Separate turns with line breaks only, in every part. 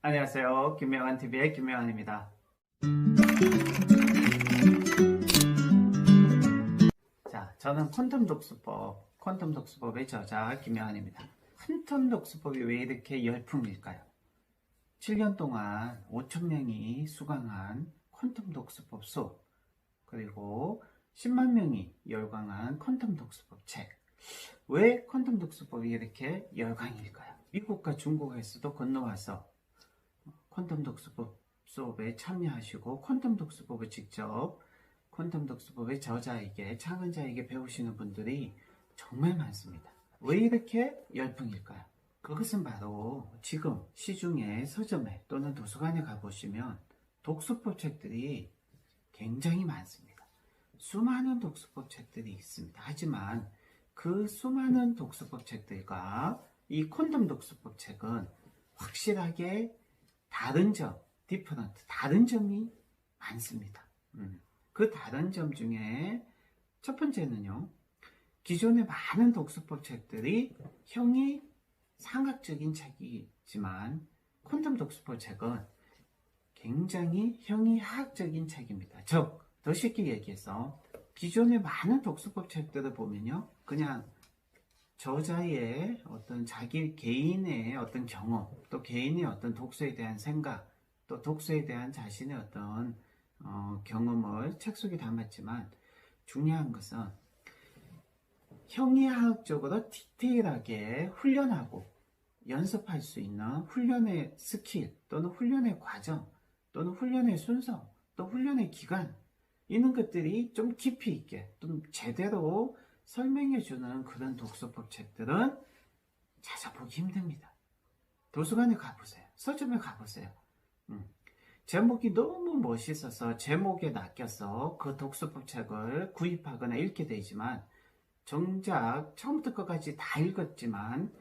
안녕하세요. 김명환TV의 김명환입니다. 자, 저는 퀀텀 독수법의 저자 김명환입니다. 퀀텀 독수법이 왜 이렇게 열풍일까요? 7년 동안 5,000명이 수강한 퀀텀 독수법 수업, 그리고 10만 명이 열광한 퀀텀 독수법 책. 왜 퀀텀 독수법이 이렇게 열광일까요? 미국과 중국에서도 건너와서 퀀텀 독수법 수업에 참여하시고 퀀텀 독수법을 직접 퀀텀 독수법의 저자에게, 창은자에게 배우시는 분들이 정말 많습니다. 왜 이렇게 열풍일까요? 그것은 바로 지금 시중에 서점에 또는 도서관에 가보시면 독수법 책들이 굉장히 많습니다. 수많은 독수법 책들이 있습니다. 하지만 그 수많은 독수법 책들과 이 퀀텀 독수법 책은 확실하게 다른 점이 많습니다. 그 다른 점 중에 첫 번째는요, 기존의 많은 독수법 책들이 형이 상학적인 책이지만 퀀텀 독수법 책은 굉장히 형이 하학적인 책입니다. 즉, 더 쉽게 얘기해서 기존의 많은 독수법 책들을 보면요, 그냥 저자의 어떤 자기 개인의 어떤 경험, 또 개인의 어떤 독서에 대한 생각, 또 독서에 대한 자신의 어떤 경험을 책 속에 담았지만, 중요한 것은 형이하학적으로 디테일하게 훈련하고 연습할 수 있는 훈련의 스킬, 또는 훈련의 과정, 또는 훈련의 순서, 또 훈련의 기간, 이런 것들이 좀 깊이 있게, 좀 제대로 설명해주는 그런 독서법 책들은 찾아보기 힘듭니다. 도서관에 가보세요. 서점에 가보세요. 제목이 너무 멋있어서 제목에 낚여서 그 독서법 책을 구입하거나 읽게 되지만, 정작 처음부터 끝까지 다 읽었지만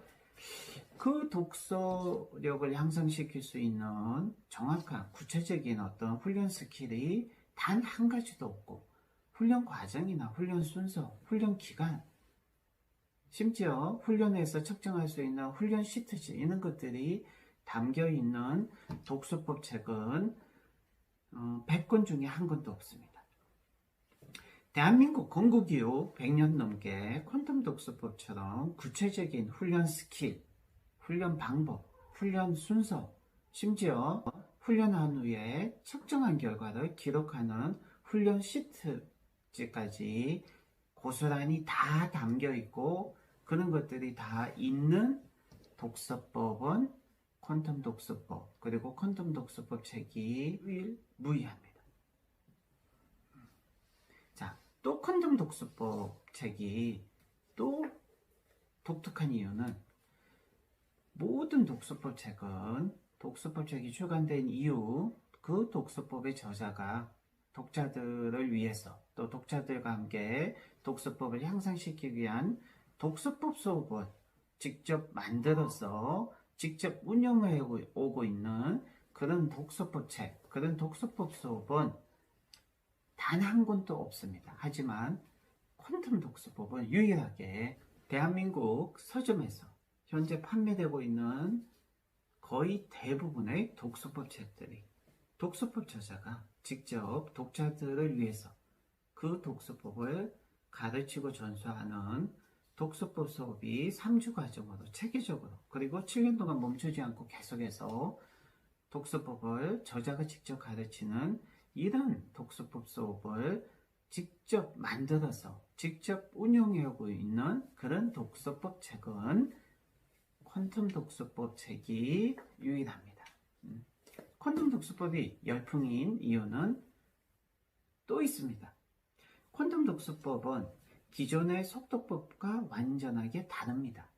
그 독서력을 향상시킬 수 있는 정확한 구체적인 어떤 훈련 스킬이 단 한 가지도 없고, 훈련 과정이나 훈련 순서, 훈련 기간, 심지어 훈련에서 측정할 수 있는 훈련 시트지, 이런 것들이 담겨있는 독서법 책은 100권 중에 한 권도 없습니다. 대한민국 건국 이후 100년 넘게 퀀텀 독서법처럼 구체적인 훈련 스킬, 훈련 방법, 훈련 순서, 심지어 훈련한 후에 측정한 결과를 기록하는 훈련 시트까지 고스란히 다 담겨 있고, 그런 것들이 다 있는 독서법은 퀀텀 독서법, 그리고 퀀텀 독서법 책이 유일무이합니다. 자, 또 퀀텀 독서법 책이 또 독특한 이유는, 모든 독서법 책이 출간된 이후 그 독서법의 저자가 독자들을 위해서, 또 독자들과 함께 독서법을 향상시키기 위한 독서법 수업을 직접 만들어서 직접 운영해 오고 있는 그런 독서법 책, 그런 독서법 수업은 단 한 권도 없습니다. 하지만 퀀텀 독서법은 유일하게 대한민국 서점에서 현재 판매되고 있는 거의 대부분의 독서법 책들이 독서법 저자가 직접 독자들을 위해서 그 독서법을 가르치고 전수하는 독서법 수업이 3주 과정으로 체계적으로, 그리고 7년 동안 멈추지 않고 계속해서 독서법을 저자가 직접 가르치는 이런 독서법 수업을 직접 만들어서 직접 운영하고 있는 그런 독서법 책은 퀀텀 독서법 책이 유일합니다. 퀀텀 독서법이 열풍인 이유는 또 있습니다. 퀀텀 독서법은 기존의 속독법과 완전하게 다릅니다.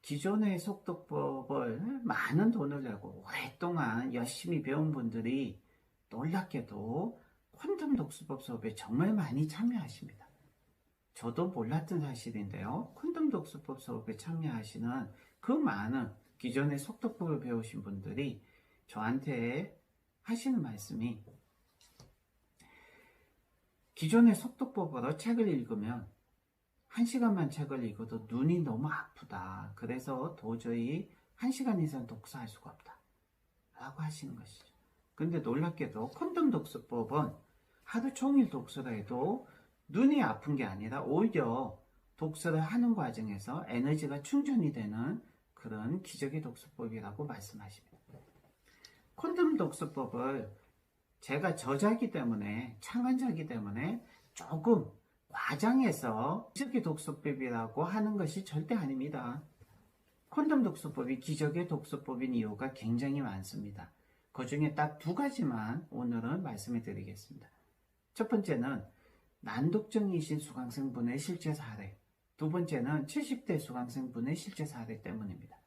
기존의 속독법을 많은 돈을 내고 오랫동안 열심히 배운 분들이 놀랍게도 퀀텀 독서법 수업에 정말 많이 참여하십니다. 저도 몰랐던 사실인데요, 퀀텀 독서법 수업에 참여하시는 그 많은 기존의 속독법을 배우신 분들이 저한테 하시는 말씀이, 기존의 속독법으로 책을 읽으면 1시간만 책을 읽어도 눈이 너무 아프다. 그래서 도저히 1시간 이상 독서할 수가 없다. 라고 하시는 것이죠. 근데 놀랍게도 콘돔 독서법은 하루 종일 독서를 해도 눈이 아픈 게 아니라 오히려 독서를 하는 과정에서 에너지가 충전이 되는 그런 기적의 독서법이라고 말씀하십니다. 콘돔 독서법을 제가 저자이기 때문에, 창안자이기 때문에 조금 과장해서 기적의 독서법이라고 하는 것이 절대 아닙니다. 콘돔 독서법이 기적의 독서법인 이유가 굉장히 많습니다. 그 중에 딱 두 가지만 오늘은 말씀해 드리겠습니다. 첫 번째는 난독증이신 수강생분의 실제 사례, 두 번째는 70대 수강생분의 실제 사례 때문입니다.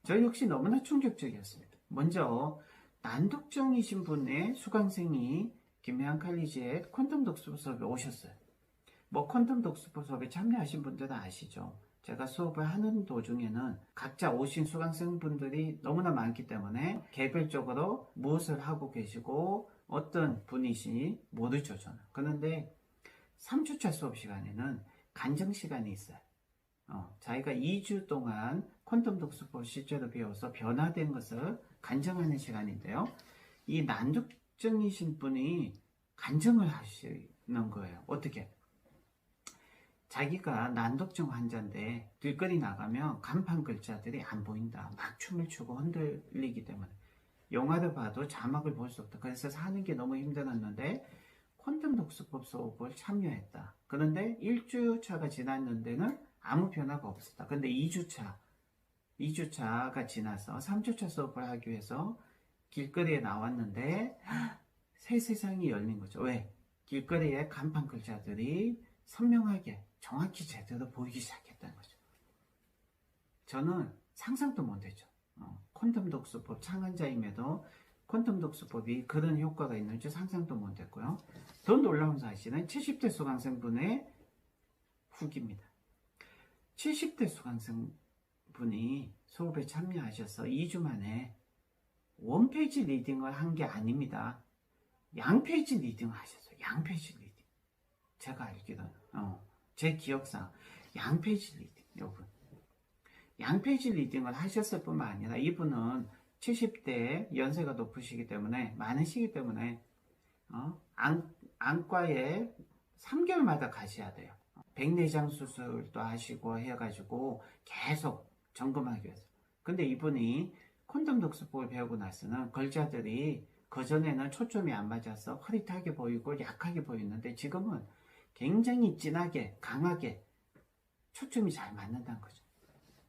저 역시 너무나 충격적이었습니다. 먼저 난독증이신 분의 수강생이 김해안 칼리지에 콘돔 독서법 수업에 오셨어요. 콘돔 독서법 수업에 참여하신 분들은 아시죠? 제가 수업을 하는 도중에는 각자 오신 수강생분들이 너무나 많기 때문에 개별적으로 무엇을 하고 계시고 어떤 분이신지 모르죠, 저는. 그런데 3주차 수업 시간에는 간증 시간이 있어요. 자기가 2주 동안 콘돔 독서법 실제로 배워서 변화된 것을 간증하는 시간인데요. 이 난독증이신 분이 간증을 하시는 거예요. 어떻게? 자기가 난독증 환자인데 길거리 나가면 간판 글자들이 안 보인다. 막 춤을 추고 흔들리기 때문에 영화를 봐도 자막을 볼 수 없다. 그래서 사는 게 너무 힘들었는데 콘돔 독서법 수업을 참여했다. 그런데 1주차가 지났는데는 아무 변화가 없었다. 근데 2주차가 지나서 3주차 수업을 하기 위해서 길거리에 나왔는데 새 세상이 열린 거죠. 왜? 길거리에 간판 글자들이 선명하게 정확히 제대로 보이기 시작했다는 거죠. 저는 상상도 못했죠. 콘돔 독서법 창안자임에도 콘돔 독서법이 그런 효과가 있는 줄 상상도 못했고요. 더 놀라운 사실은 70대 수강생분의 후기입니다. 70대 수강생분이 수업에 참여하셔서 2주 만에 원페이지 리딩을 한 게 아닙니다. 양페이지 리딩을 하셨어요. 양페이지 리딩. 제가 알기로는 제 기억상 양페이지 리딩, 여러분. 양페이지 리딩을 하셨을 뿐만 아니라 이분은 70대 연세가 높으시기 때문에 많으시기 때문에 안과에 3개월마다 가셔야 돼요. 백내장 수술도 하시고 해가지고 계속 점검하기 위해서. 근데 이분이 콘돔 독서법을 배우고 나서는 글자들이 그전에는 초점이 안 맞아서 흐릿하게 보이고 약하게 보였는데 지금은 굉장히 진하게 강하게 초점이 잘 맞는다는 거죠.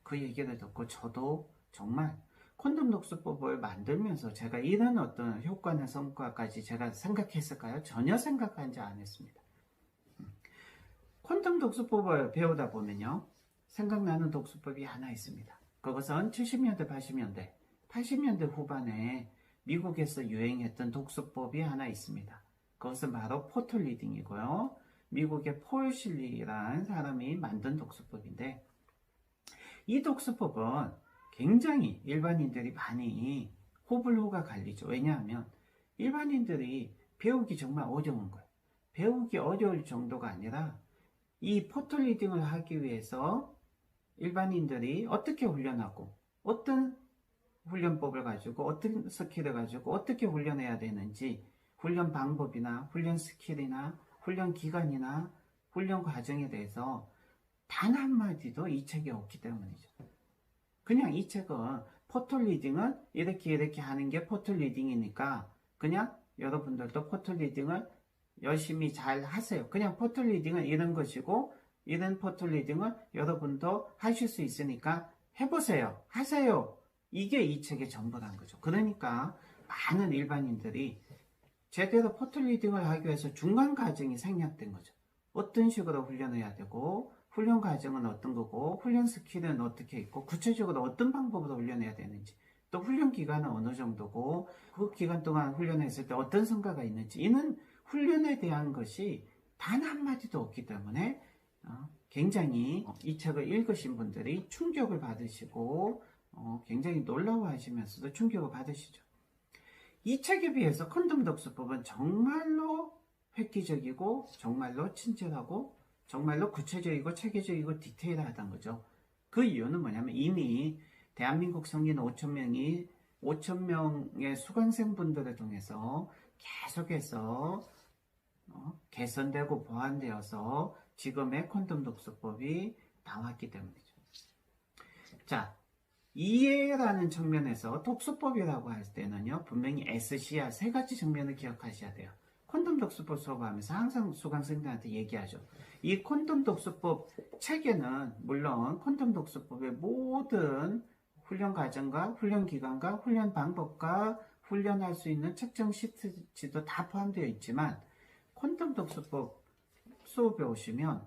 그 얘기를 듣고 저도 정말 콘돔 독서법을 만들면서 제가 이런 어떤 효과나 성과까지 제가 생각했을까요? 전혀 생각하지 않았습니다. 콘돔 독서법을 배우다 보면요, 생각나는 독서법이 하나 있습니다. 그것은 70년대, 80년대 후반에 미국에서 유행했던 독서법이 하나 있습니다. 그것은 바로 포털 리딩이고요. 미국의 폴 실리라는 사람이 만든 독서법인데, 이 독서법은 굉장히 일반인들이 많이 호불호가 갈리죠. 왜냐하면 일반인들이 배우기 정말 어려운 거예요. 배우기 어려울 정도가 아니라 이 포털 리딩을 하기 위해서 일반인들이 어떻게 훈련하고 어떤 훈련법을 가지고 어떤 스킬을 가지고 어떻게 훈련해야 되는지 훈련 방법이나 훈련 스킬이나 훈련 기간이나 훈련 과정에 대해서 단 한마디도 이 책에 없기 때문이죠. 그냥 이 책은 포털 리딩은 이렇게 하는 게 포털 리딩이니까 그냥 여러분들도 포털 리딩을 열심히 잘 하세요. 그냥 포털 리딩은 이런 것이고 이런 포털 리딩을 여러분도 하실 수 있으니까 해보세요. 하세요. 이게 이 책의 전부란 거죠. 그러니까 많은 일반인들이 제대로 포털 리딩을 하기 위해서 중간 과정이 생략된 거죠. 어떤 식으로 훈련해야 되고 훈련 과정은 어떤 거고 훈련 스킬은 어떻게 있고 구체적으로 어떤 방법으로 훈련해야 되는지 또 훈련 기간은 어느 정도고 그 기간 동안 훈련했을 때 어떤 성과가 있는지 이는 훈련에 대한 것이 단 한마디도 없기 때문에 굉장히 이 책을 읽으신 분들이 충격을 받으시고 굉장히 놀라워하시면서도 충격을 받으시죠. 이 책에 비해서 콘돔 독서법은 정말로 획기적이고 정말로 친절하고 정말로 구체적이고 체계적이고 디테일하다는 거죠. 그 이유는 뭐냐면 이미 대한민국 성인 5,000명이 5,000명의 수강생분들을 통해서 계속해서 개선되고 보완되어서 지금의 콘돔 독서법이 나왔기 때문이죠. 자, 이해라는 측면에서 독서법이라고 할 때는요, 분명히 SCR 세 가지 측면을 기억하셔야 돼요. 콘돔 독서법 수업하면서 항상 수강생들한테 얘기하죠. 이 콘돔 독서법 책에는 물론 콘돔 독서법의 모든 훈련 과정과 훈련 기간과 훈련 방법과 훈련할 수 있는 측정 시트지도 다 포함되어 있지만 콘돔 독서법 수업에 오시면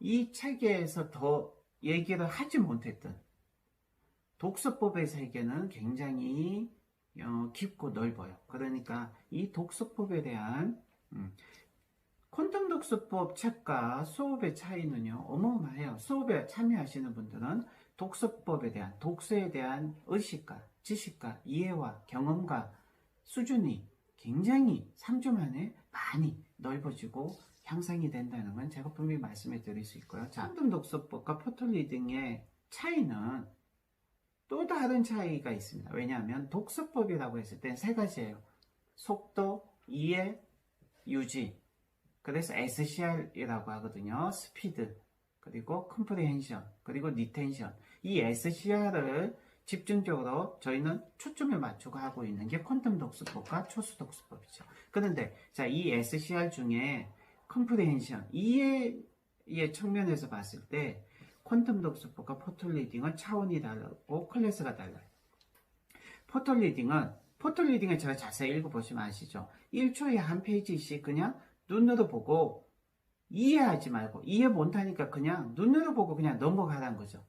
이 책에서 더 얘기를 하지 못했던 독서법의 세계는 굉장히 깊고 넓어요. 그러니까 이 독서법에 대한 콘돔 독서법 책과 수업의 차이는요 어마어마해요. 수업에 참여하시는 분들은 독서법에 대한 독서에 대한 의식과 지식과 이해와 경험과 수준이 굉장히 3주 만에 많이 넓어지고 향상이 된다는 건 제가 분명히 말씀해 드릴 수 있고요. 자, 콘돔 독서법과 포털리딩의 차이는 또 다른 차이가 있습니다. 왜냐하면 독서법이라고 했을 땐 세 가지예요. 속도, 이해, 유지. 그래서 SCR이라고 하거든요. 스피드, 그리고 컴프리헨션, 그리고 리텐션. 이 SCR을 집중적으로 저희는 초점을 맞추고 하고 있는 게 콘돔 독서법과 초수 독서법이죠. 그런데 자, 이 SCR 중에 컴프리헨션, 이해의 측면에서 봤을 때 콘돔 독서법과 포털리딩은 차원이 다르고 클래스가 달라요. 포털리딩을 제가 자세히 읽어보시면 아시죠? 1초에 한 페이지씩 그냥 눈으로 보고 이해하지 말고, 이해 못하니까 그냥 눈으로 보고 그냥 넘어가라는 거죠.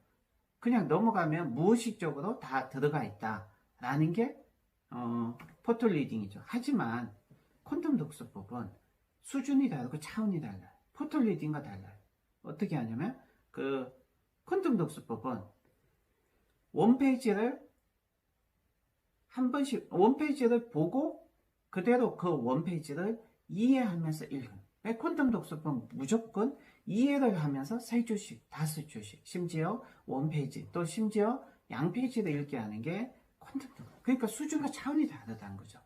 그냥 넘어가면 무의식적으로 다 들어가 있다라는 게 포털리딩이죠. 하지만 콘돔 독서법은 수준이 다르고 차원이 달라요. 포털리딩과 달라요. 어떻게 하냐면 콘돔 독서법은 원페이지를 한 번씩 원페이지를 보고 그대로 그 원페이지를 이해하면서 읽은. 콘돔 독서법은 무조건 이해를 하면서 3주씩, 5주씩, 심지어 원페이지, 또 심지어 양페이지를 읽게 하는 게 콘돔 독서법. 그러니까 수준과 차원이 다르다는 거죠.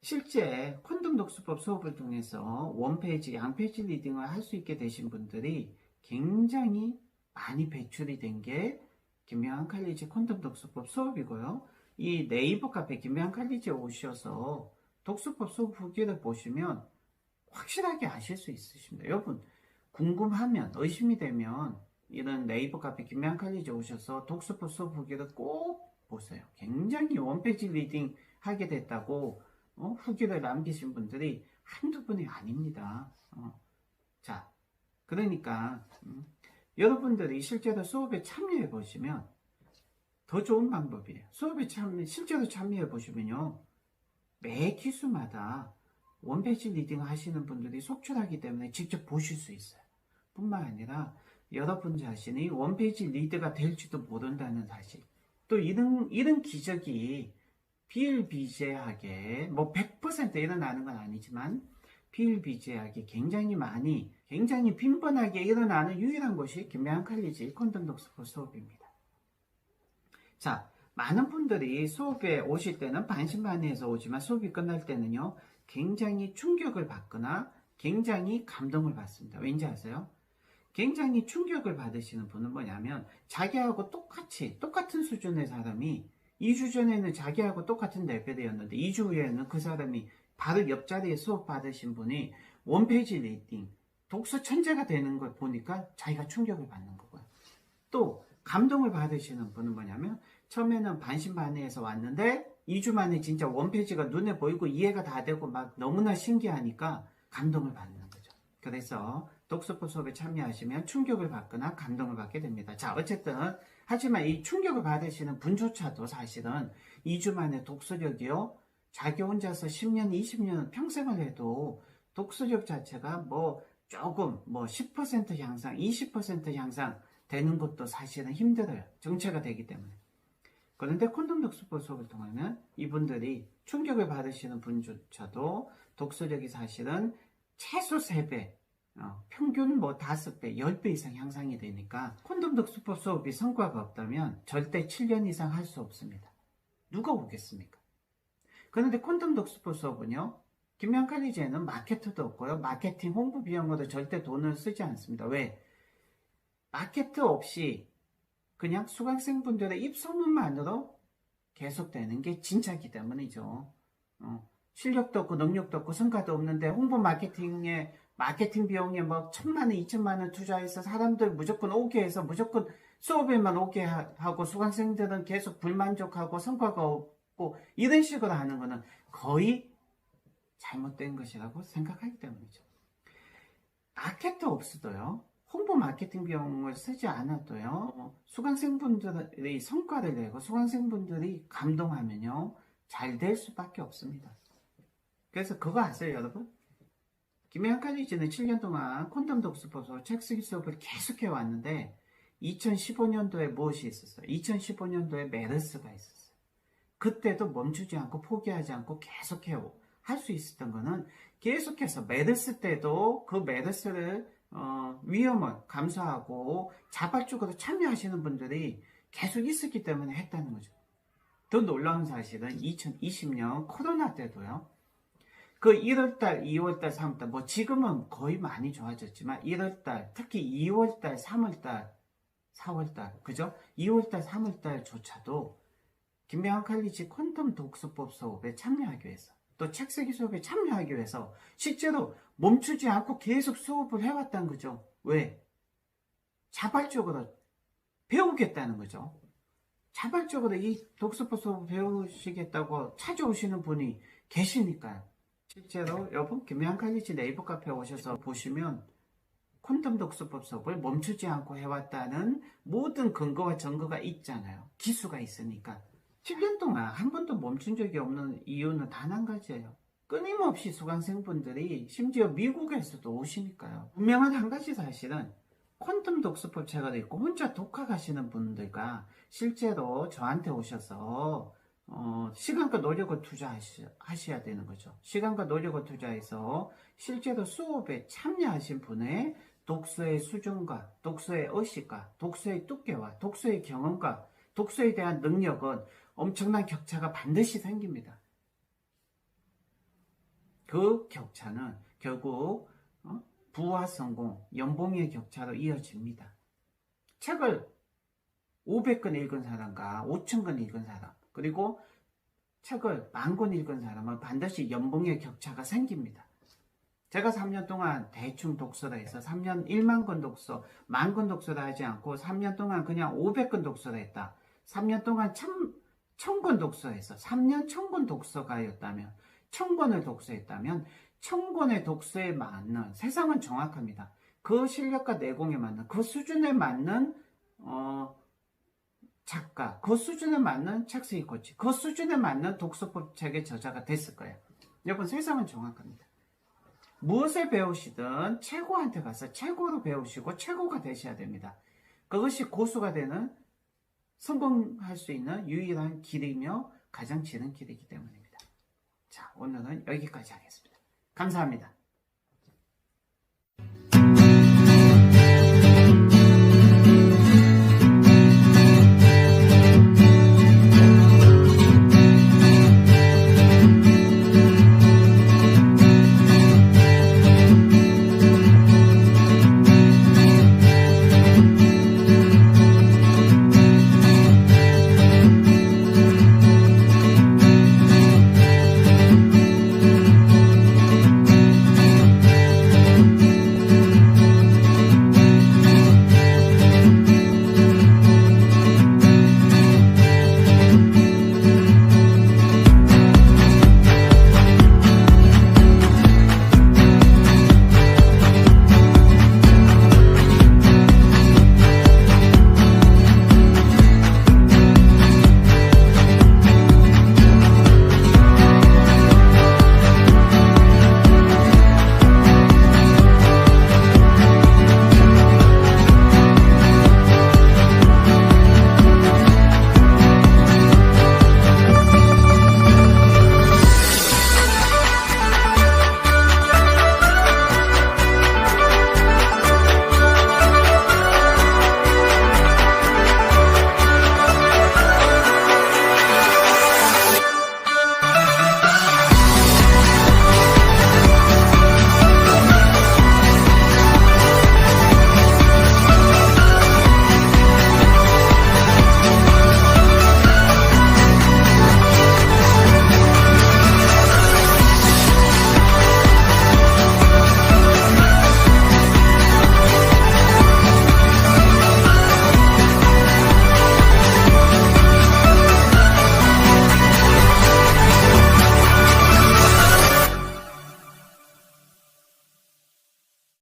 실제 콘돔 독서법 수업을 통해서 원페이지, 양페이지 리딩을 할 수 있게 되신 분들이 굉장히 많이 배출이 된 게 김명한 칼리지 콘돔 독서법 수업이고요. 이 네이버 카페 김명한 칼리지에 오셔서 독서법 수업 후기를 보시면 확실하게 아실 수 있으십니다. 여러분 궁금하면, 의심이 되면 이런 네이버 카페 김명한 칼리지에 오셔서 독서법 수업 후기를 꼭 보세요. 굉장히 원페이지 리딩 하게 됐다고 후기를 남기신 분들이 한두 분이 아닙니다. 자, 그러니까 여러분들이 실제로 수업에 참여해 보시면 더 좋은 방법이에요. 수업에 실제로 참여해 보시면요, 매 기수마다 원페이지 리딩 하시는 분들이 속출하기 때문에 직접 보실 수 있어요. 뿐만 아니라 여러분 자신이 원페이지 리더가 될지도 모른다는 사실. 또 이런 기적이 비일비재하게, 뭐 100% 일어나는 건 아니지만 비일비재하게 굉장히 빈번하게 일어나는 유일한 곳이 김명한 칼리지 콘돔 독서법 수업입니다. 자, 많은 분들이 수업에 오실 때는 반신반의해서 오지만 수업이 끝날 때는요, 굉장히 충격을 받거나 굉장히 감동을 받습니다. 왠지 아세요? 굉장히 충격을 받으시는 분은 뭐냐면 자기하고 똑같은 수준의 사람이 2주 전에는 자기하고 똑같은 레벨이었는데 2주 후에는 그 사람이 바로 옆자리에 수업 받으신 분이 원페이지 리딩, 독서 천재가 되는 걸 보니까 자기가 충격을 받는 거고요. 또 감동을 받으시는 분은 뭐냐면 처음에는 반신반의해서 왔는데 2주 만에 진짜 원페이지가 눈에 보이고 이해가 다 되고 막 너무나 신기하니까 감동을 받는 거죠. 그래서 독서법 수업에 참여하시면 충격을 받거나 감동을 받게 됩니다. 자, 어쨌든 하지만 이 충격을 받으시는 분조차도 사실은 2주 만에 독서력이요, 자기 혼자서 10년, 20년 평생을 해도 독서력 자체가 조금 10% 향상, 20% 향상 되는 것도 사실은 힘들어요. 정체가 되기 때문에. 그런데 콘돔 독서법 수업을 통하면 이분들이 충격을 받으시는 분조차도 독서력이 사실은 최소 3배, 평균 5배, 10배 이상 향상이 되니까 콘돔 독서법 수업이 성과가 없다면 절대 7년 이상 할 수 없습니다. 누가 오겠습니까? 그런데 콘돔 독서법 수업은요, 김양 칼리지에는 마케터도 없고요, 마케팅 홍보 비용으로 절대 돈을 쓰지 않습니다. 왜? 마케터 없이 그냥 수강생분들의 입소문만으로 계속되는 게 진짜이기 때문이죠. 실력도 없고 능력도 없고 성과도 없는데 홍보 마케팅에 마케팅 비용에 뭐 1,000만 원, 2,000만 원 투자해서 사람들 무조건 오게 해서 무조건 수업에만 오게 하고 수강생들은 계속 불만족하고 성과가 없고 이런 식으로 하는 거는 거의 잘못된 것이라고 생각하기 때문이죠. 마케터 없어도요, 홍보 마케팅 비용을 쓰지 않아도요, 수강생분들의 성과를 내고 수강생분들이 감동하면요, 잘 될 수밖에 없습니다. 그래서 그거 아세요, 여러분? 김혜영 칼리지는 7년 동안 콘돔 독서법으로 책 쓰기 수업을 계속해 왔는데 2015년도에 무엇이 있었어요? 2015년도에 메르스가 있었어요. 그때도 멈추지 않고 포기하지 않고 계속해 할 수 있었던 거는 계속해서 메르스 때도 그 메르스를 위험을 감수하고 자발적으로 참여하시는 분들이 계속 있었기 때문에 했다는 거죠. 더 놀라운 사실은 2020년 코로나 때도요, 그 1월달, 2월달, 3월달, 뭐 지금은 거의 많이 좋아졌지만 1월달, 특히 2월달, 3월달, 4월달, 그죠? 2월달, 3월달조차도 김배환 칼리지 콘돔 독서법 수업에 참여하기 위해서, 또 책쓰기 수업에 참여하기 위해서 실제로 멈추지 않고 계속 수업을 해왔다는 거죠. 왜? 자발적으로 배우겠다는 거죠. 자발적으로 이 독서법 수업을 배우시겠다고 찾아오시는 분이 계시니까요. 실제로 여러분 김혜환 칼리지 네이버 카페에 오셔서 보시면 콘돔 독서법 수업을 멈추지 않고 해왔다는 모든 근거와 증거가 있잖아요. 기수가 있으니까. 7년 동안 한 번도 멈춘 적이 없는 이유는 단 한 가지예요. 끊임없이 수강생분들이 심지어 미국에서도 오시니까요. 분명한 한 가지 사실은 콘돔 독서법 책을 읽고 혼자 독학하시는 분들과 실제로 저한테 오셔서 시간과 노력을 투자하셔야 되는 거죠. 시간과 노력을 투자해서 실제로 수업에 참여하신 분의 독서의 수준과 독서의 의식과 독서의 두께와 독서의 경험과 독서에 대한 능력은 엄청난 격차가 반드시 생깁니다. 그 격차는 결국 부와 성공, 연봉의 격차로 이어집니다. 책을 500권 읽은 사람과 5,000권 읽은 사람, 그리고 책을 10,000권 읽은 사람은 반드시 연봉의 격차가 생깁니다. 제가 3년 동안 대충 독서를 해서 3년 1만 권 독서, 10,000권 독서를 하지 않고 3년 동안 그냥 500권 독서를 했다. 3년 동안 1,000권 독서해서 3년 1,000권 독서가였다면, 1,000권을 독서했다면 1,000권의 독서에 맞는, 세상은 정확합니다. 그 실력과 내공에 맞는, 그 수준에 맞는 작가, 그 수준에 맞는 책쓰기 코치, 그 수준에 맞는 독서법 책의 저자가 됐을 거예요. 여러분, 세상은 정확합니다. 무엇을 배우시든 최고한테 가서 최고로 배우시고 최고가 되셔야 됩니다. 그것이 고수가 되는, 성공할 수 있는 유일한 길이며 가장 지름길이기 때문입니다. 자, 오늘은 여기까지 하겠습니다. 감사합니다.